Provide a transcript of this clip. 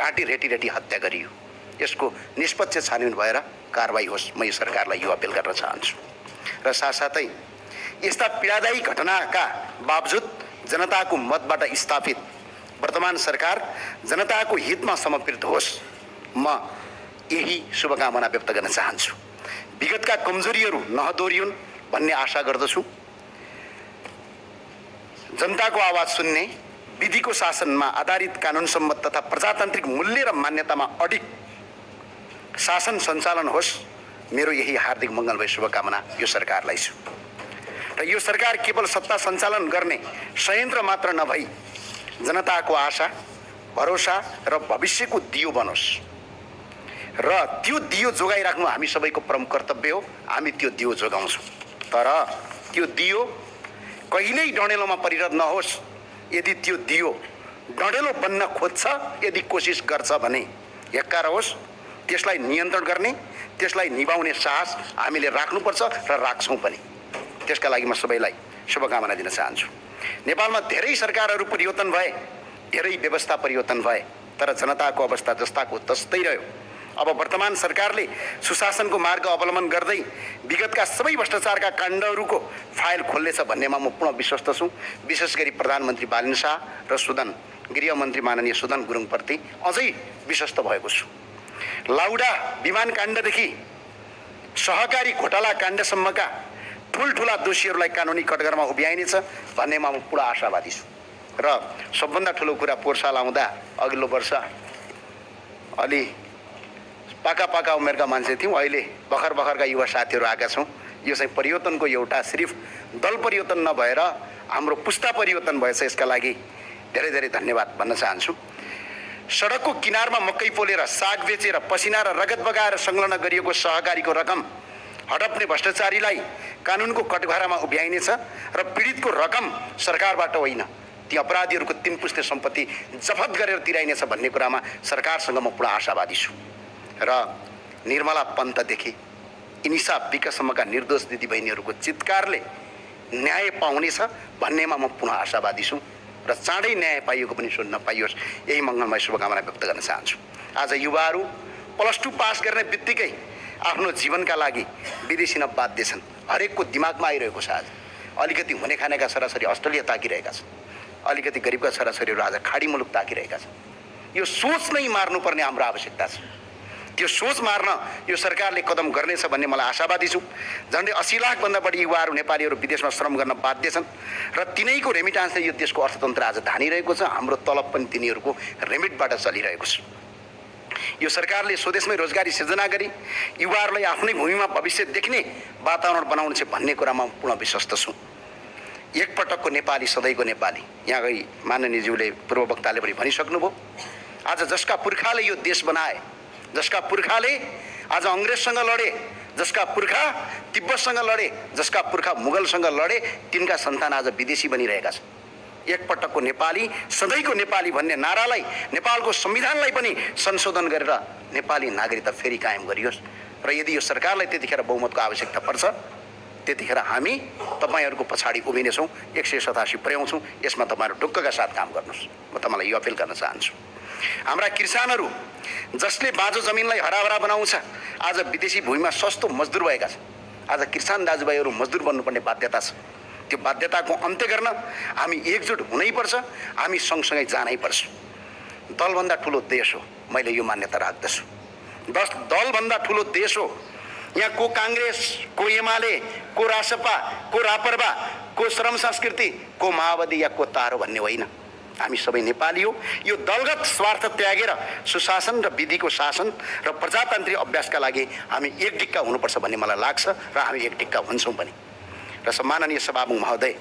घाँटी रेटी हत्या गरियो। यसको निष्पक्ष छानबिन भएर कारबाही होस्, म यो सरकारलाई यो अपिल गर्न चाहन्छु। र साथसाथै यस्ता पीडादायी घटनाका बावजुद जनताको मतबाट स्थापित वर्तमान सरकार जनताको हितमा समर्पित होस्, म यही शुभकामना व्यक्त गर्न चाहन्छु। विगतका कमजोरीहरू नहदोरियुन् भन्ने आशा गर्दछु। जनताको आवाज सुन्ने, विधिको शासनमा आधारित कानुन सम्मत तथा प्रजातान्त्रिक मूल्य र मान्यतामा अडिग शासन सञ्चालन होस्, मेरो यही हार्दिक मङ्गलमय शुभकामना यो सरकारलाई छु। र यो सरकार केवल सत्ता सञ्चालन गर्ने संयन्त्र मात्र नभई जनताको आशा, भरोसा र भविष्यको दियो बनोस्। र त्यो दियो जोगाइराख्नु हामी सबैको प्रमुख कर्तव्य हो। हामी त्यो दियो जोगाउँछौँ, तर त्यो दियो कहिल्यै डढेलोमा परिणत नहोस्। यदि त्यो दियो डढेलो बन्न खोज्छ, यदि कोसिस गर्छ भने हेक्का होस्। त्यसलाई नियन्त्रण गर्ने, त्यसलाई निभाउने साहस हामीले राख्नुपर्छ र राख्छौँ पनि। त्यसका लागि म सबैलाई शुभकामना दिन चाहन्छु। नेपालमा धेरै सरकारहरू परिवर्तन भए, धेरै व्यवस्था परिवर्तन भए, तर जनताको अवस्था जस्ताको तस्तै रह्यो। अब वर्तमान सरकारले सुशासनको मार्ग अवलम्बन गर्दै विगतका सबै भ्रष्टाचारका काण्डहरूको फाइल खोल्नेछ भन्नेमा म पूर्ण विश्वस्त छु। विशेष गरी प्रधानमन्त्री बालन शाह र गृहमन्त्री माननीय सुदन गुरुङप्रति अझै विश्वस्त भएको छु। लाउडा विमान काण्डदेखि सहकारी घोटाला काण्डसम्मका ठुल्ठुला दोषीहरूलाई कानुनी कटघरमा उभ्याइनेछ भन्नेमा म पूर्ण आशावादी छु। र सबभन्दा ठुलो कुरा, पोहोर साल आउँदा अघिल्लो वर्ष अलि पाका उमेरका मान्छे थियौँ, अहिले भर्खरका युवा साथीहरू आएका छौँ। यो चाहिँ परिवर्तनको एउटा सिर्फ दल परिवर्तन नभएर हाम्रो पुस्ता परिवर्तन भएछ। यसका लागि धेरै धेरै धन्यवाद भन्न चाहन्छु। सडकको किनारमा मकै पोलेर, साग बेचेर, पसिना र रगत बगाएर संलग्न गरिएको सहकारीको रकम हडप्ने भ्रष्टाचारीलाई कानुनको कटघरामा उभ्याइनेछ र पीडितको रकम सरकारबाट होइन, ती अपराधीहरूको 3 पुस्ते सम्पत्ति जफत गरेर तिराइनेछ भन्ने कुरामा सरकारसँग म पूर्ण आशावादी छु। र निर्मला पन्तदेखि इनिसा विकसम्मका निर्दोष दिदीबहिनीहरूको चित्कारले न्याय पाउनेछ भन्नेमा म पुनः आशावादी छु। र चाँडै न्याय पाइएको पनि सुन्न पाइयोस्, यही मङ्गलमय शुभकामना व्यक्त गर्न चाहन्छु। आज युवाहरू +2 पास गर्ने बित्तिकै आफ्नो जीवनका लागि विदेशी न बाध्य छन्। हरेकको दिमागमा आइरहेको छ। आज अलिकति हुने खानेका छोराछोरी अस्ट्रेलिया ताकिरहेका छन्, अलिकति गरिबका छोराछोरीहरू आज खाडी मुलुक ताकिरहेका छन्। यो सोच नै मार्नुपर्ने हाम्रो आवश्यकता छ। त्यो सोच मार्न यो सरकारले कदम गर्नेछ भन्ने मलाई आशावादी छु। झन्डै 80 लाखभन्दा बढी युवाहरू नेपालीहरू विदेशमा श्रम गर्न बाध्य छन् र तिनैको रेमिटान्सले यो देशको अर्थतन्त्र आज धानिरहेको छ। हाम्रो तलब पनि तिनीहरूको रेमिटबाट चलिरहेको छ। यो सरकारले स्वदेशमै रोजगारी सिर्जना गरी युवाहरूलाई आफ्नै भूमिमा भविष्य देख्ने वातावरण बनाउनु छ भन्ने कुरामा पूर्ण विश्वस्त छु। एकपटकको नेपाली सधैँको नेपाली, यहाँ गई माननीयज्यूले पूर्व वक्ताले पनि भनिसक्नुभयो। आज जसका पुर्खाले यो देश बनाए, जसका पुर्खाले आज अङ्ग्रेजसँग लडे, जसका पुर्खा तिब्बतसँग लडे, जसका पुर्खा मुगलसँग लडे, तिनका सन्तान आज विदेशी बनिरहेका छन्। एकपटकको नेपाली सधैँको नेपाली भन्ने नारालाई, नेपालको संविधानलाई पनि संशोधन गरेर नेपाली नागरिकता फेरि कायम गरियोस्। र यदि यो सरकारलाई त्यतिखेर बहुमतको आवश्यकता पर्छ, त्यतिखेर हामी तपाईँहरूको पछाडि उभिनेछौँ, 187 पुर्याउँछौँ। यसमा तपाईँहरू ढुक्कका साथ काम गर्नुहोस्, म तपाईँलाई यो अपिल गर्न चाहन्छु। हाम्रा किसानहरू जसले बाँझो जमिनलाई हराभरा बनाउँछ, आज विदेशी भूमिमा सस्तो मजदुर भएका छन्। आज किसान दाजुभाइहरू मजदुर बन्नुपर्ने बाध्यता छ। त्यो बाध्यताको अन्त्य गर्न हामी एकजुट हुनैपर्छ, हामी सँगसँगै जानैपर्छ। दलभन्दा ठुलो देश हो, मैले यो मान्यता राख्दछु। दलभन्दा ठुलो देश हो। यहाँ को काङ्ग्रेस, को एमाले, को रासपा, को रापरपा, को श्रम संस्कृति, को माओवादी या को तारो भन्ने होइन। हामी सबै नेपाली हो। यो दलगत स्वार्थ त्यागेर सुशासन र विधिको शासन र प्रजातान्त्रिक अभ्यासका लागि हामी एक ढिक्का हुनुपर्छ भन्ने मलाई लाग्छ र हामी एक ढिक्का हुन्छौँ पनि। र सम्माननीय सभामुख महोदय,